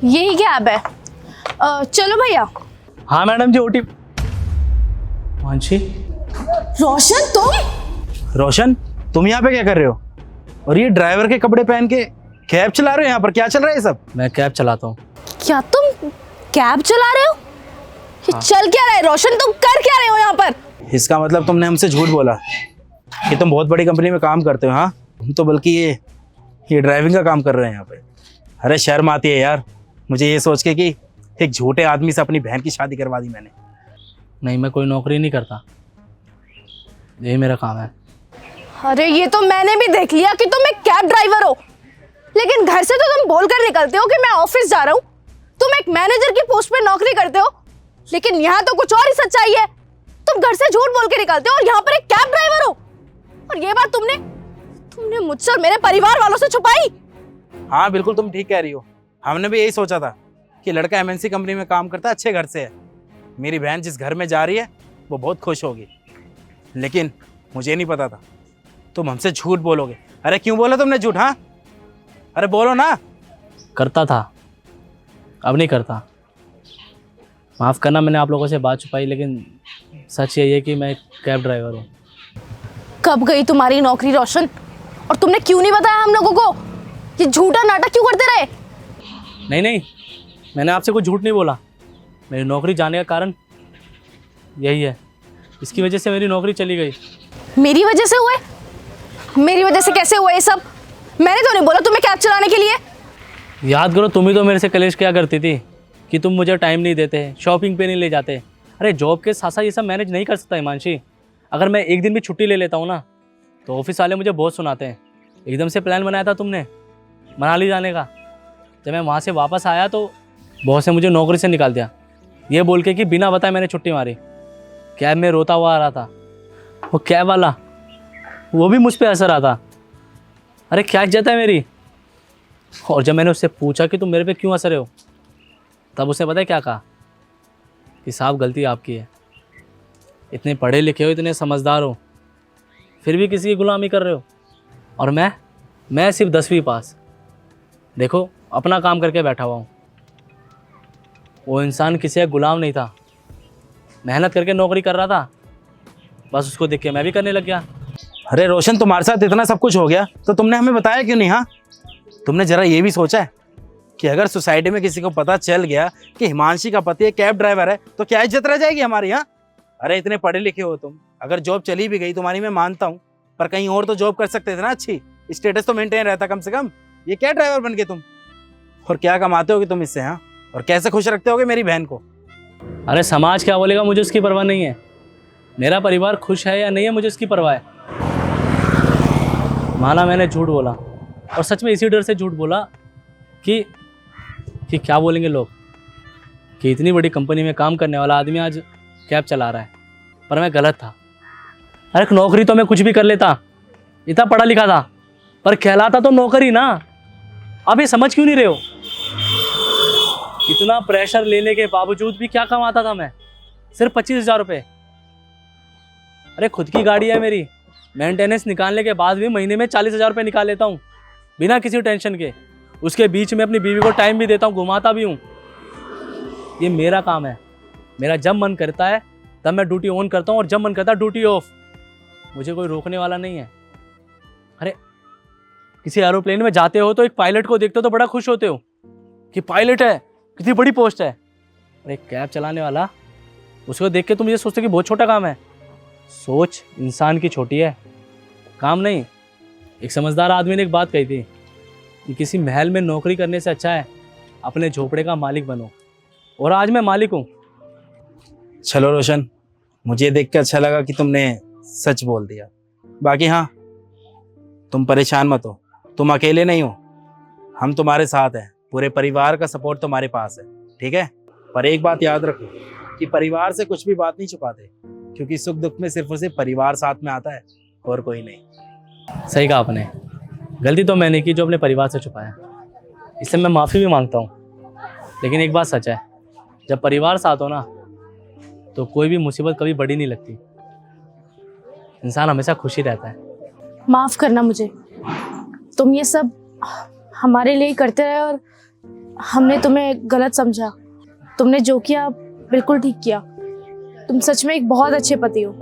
यही कैब है। चलो भैया। हाँ मैडम जी, ओटी। मानसी। रोशन तुम? रोशन, तुम यहाँ पे क्या कर रहे हो? और ये ड्राइवर के कपड़े पहन के कैब चला रहे हो? यहाँ पर क्या चल रहा है ये सब? मैं कैब चलाता हूँ। क्या तुम कैब चला रहे हो? ये चल क्या रहा है रोशन? तुम कर क्या रहे हो यहाँ पर? इसका मतलब तुमने हमसे झूठ बोला कि तुम बहुत बड़ी कंपनी में काम करते हो। हाँ, हम तो बल्कि ये ड्राइविंग का काम कर रहे हैं यहाँ पे। अरे शर्म आती है यार मुझे ये सोच के कि एक झूठे आदमी से अपनी बहन की शादी करवा दी मैंने। नहीं, मैं कोई नौकरी नहीं करता, यही मेरा काम है। अरे ये तो मैंने भी देख लिया कि तुम एक कैब ड्राइवर हो, लेकिन घर से तो तुम बोलकर निकलते हो कि मैं ऑफिस जा रहा हूँ। तुम एक मैनेजर की पोस्ट पे नौकरी करते हो, लेकिन यहाँ तो कुछ और ही सच्चाई है। तुम घर से झूठ बोल के निकलते हो और यहाँ पर एक कैब ड्राइवर हो। और ये बात तुमने मुझसे और मेरे परिवार वालों से छुपाई। हाँ बिल्कुल, तुम ठीक कह रही हो। हमने भी यही सोचा था कि लड़का एमएनसी कंपनी में काम करता है, अच्छे घर से है, मेरी बहन जिस घर में जा रही है वो बहुत खुश होगी। लेकिन मुझे नहीं पता था तुम हमसे झूठ बोलोगे। अरे क्यों बोला तुमने झूठ? हाँ, अरे बोलो ना। करता था, अब नहीं करता। माफ़ करना, मैंने आप लोगों से बात छुपाई, लेकिन सच यही है कि मैं एक कैब ड्राइवर हूँ। कब गई तुम्हारी नौकरी रोशन? और तुमने क्यों नहीं बताया हम लोगों को? ये झूठा नाटक क्यों करते रहे? नहीं, मैंने आपसे कुछ झूठ नहीं बोला। मेरी नौकरी जाने का कारण यही है, इसकी वजह से मेरी नौकरी चली गई। मेरी वजह से हुए? मेरी वजह से कैसे हुए ये सब? मैंने तो नहीं बोला तुम्हें कैब चलाने के लिए। याद करो, तुम ही तो मेरे से कलेश किया करती थी कि तुम मुझे टाइम नहीं देते, शॉपिंग पे नहीं ले जाते। अरे जॉब के साथ साथ ये सब मैनेज नहीं कर सकता हिमांशी। अगर मैं एक दिन भी छुट्टी ले लेता हूँ ना, तो ऑफिस वाले मुझे बहुत सुनाते हैं। एकदम से प्लान बनाया था तुमने मनाली जाने का, जब मैं वहाँ से वापस आया तो बॉस ने मुझे नौकरी से निकाल दिया, ये बोल के कि बिना बताए मैंने छुट्टी मारी। कैब में रोता हुआ आ रहा था वो कैब वाला, वो भी मुझ पर असर आता। अरे क्या इज्जत है मेरी। और जब मैंने उससे पूछा कि तुम मेरे पे क्यों हंस रहे हो, तब उसने पता है क्या कहा? कि साहब गलती आपकी है, इतने पढ़े लिखे हो, इतने समझदार हो, फिर भी किसी की गुलामी कर रहे हो। और मैं सिर्फ 10वीं पास, देखो अपना काम करके बैठा हुआ हूँ। वो इंसान किसी का गुलाम नहीं था, मेहनत करके नौकरी कर रहा था, बस उसको देख के मैं भी करने लग गया। अरे रोशन, तुम्हारे साथ इतना सब कुछ हो गया तो तुमने हमें बताया क्यों नहीं? हाँ, तुमने जरा ये भी सोचा है कि अगर सोसाइटी में किसी को पता चल गया कि हिमांशी का पति एक कैब ड्राइवर है तो क्या इज्जत रह जाएगी हमारी? यहाँ अरे इतने पढ़े लिखे हो तुम, अगर जॉब चली भी गई तुम्हारी मैं मानता हूँ, पर कहीं और तो जॉब कर सकते थे ना, अच्छी स्टेटस तो मेंटेन रहता कम से कम। ये क्या ड्राइवर बन के तुम? और क्या कमाते होगे तुम इससे? हाँ, और कैसे खुश रखते होगे मेरी बहन को? अरे समाज क्या बोलेगा, मुझे उसकी परवाह नहीं है। मेरा परिवार खुश है या नहीं है, मुझे उसकी परवाह है। माना मैंने झूठ बोला, और सच में इसी डर से झूठ बोला कि क्या बोलेंगे लोग कि इतनी बड़ी कंपनी में काम करने वाला आदमी आज कैब चला रहा है। पर मैं गलत था। अरे नौकरी तो मैं कुछ भी कर लेता, इतना पढ़ा लिखा था, पर कहलाता तो नौकरी ना। आप ये समझ क्यों नहीं रहे हो? इतना प्रेशर लेने के बावजूद भी क्या कमाता था मैं? सिर्फ 25,000 रुपये। अरे खुद की गाड़ी है मेरी, मेंटेनेंस निकालने के बाद भी महीने में 40,000 रुपये निकाल लेता हूँ बिना किसी टेंशन के। उसके बीच में अपनी बीवी को टाइम भी देता हूँ, घुमाता भी हूँ। ये मेरा काम है, मेरा जब मन करता है तब मैं ड्यूटी ऑन करता हूँ और जब मन करता है ड्यूटी ऑफ। मुझे कोई रोकने वाला नहीं है। अरे किसी एरोप्लेन में जाते हो तो एक पायलट को देखते हो तो बड़ा खुश होते हो कि पायलट है, कितनी बड़ी पोस्ट है। अरे कैब चलाने वाला, उसको देख के तुम ये सोचते कि बहुत छोटा काम है। सोच इंसान की छोटी है, काम नहीं। एक समझदार आदमी ने एक बात कही थी कि किसी महल में नौकरी करने से अच्छा है अपने झोपड़े का मालिक बनो, और आज मैं मालिक हूँ। चलो रोशन, मुझे देख के अच्छा लगा कि तुमने सच बोल दिया। बाकी हाँ, तुम परेशान मत हो, तुम अकेले नहीं हो, हम तुम्हारे साथ हैं। पूरे परिवार का सपोर्ट तुम्हारे पास है, ठीक है? पर एक बात याद रखो कि परिवार से कुछ भी बात नहीं छुपाते, क्योंकि सुख दुख में सिर्फ और सिर्फ परिवार साथ में आता है और कोई नहीं। सही कहा आपने, गलती तो मैंने की जो अपने परिवार से छुपाया, इसलिए मैं माफ़ी भी मांगता हूँ। लेकिन एक बात सच है, जब परिवार साथ हो ना तो कोई भी मुसीबत कभी बड़ी नहीं लगती, इंसान हमेशा खुशी रहता है। माफ करना मुझे, तुम ये सब हमारे लिए ही करते रहे हमने तुम्हें गलत समझा। तुमने जो किया बिल्कुल ठीक किया। तुम सच में एक बहुत अच्छे पति हो।